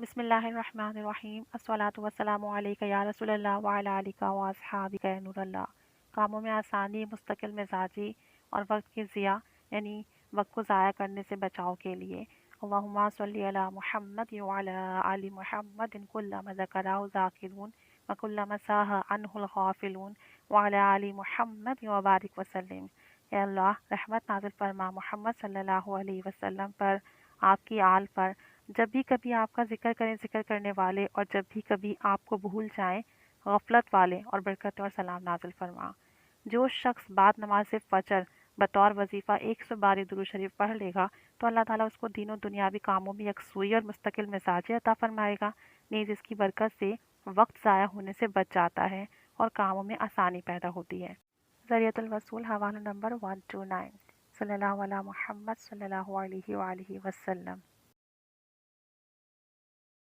بسم اللہ الرحمن الرحیم الصلاۃ والسلام علیک یا رسول اللہ وعلی آلک و اصحابک یا نور اللہ۔ کاموں میں آسانی، مستقل مزاجی اور وقت کی ضیاع یعنی وقت کو ضائع کرنے سے بچاؤ کے لیے اللہم صلی علی محمد وعلی آل محمد کلما ذکرہ ذاکرون وکلما ساہ عنہ الغافلون وعلی آل محمد وبارک وسلم۔ اے اللہ رحمت نازل فرما محمد صلی اللہ علیہ وسلم پر، آپ کی آل پر، جب بھی کبھی آپ کا ذکر کریں ذکر کرنے والے، اور جب بھی کبھی آپ کو بھول جائیں غفلت والے، اور برکت اور سلام نازل فرما۔ جو شخص بعد نماز فجر بطور وظیفہ 100 بار درود شریف پڑھ لے گا تو اللہ تعالیٰ اس کو دین و دنیاوی کاموں میں یکسوئی اور مستقل مزاج عطا فرمائے گا، نیز اس کی برکت سے وقت ضائع ہونے سے بچ جاتا ہے اور کاموں میں آسانی پیدا ہوتی ہے۔ ذریعۃ الوصول حوالہ نمبر 129 صلی اللہ علیہ محمد صلی اللہ علیہ وآلہ وسلم۔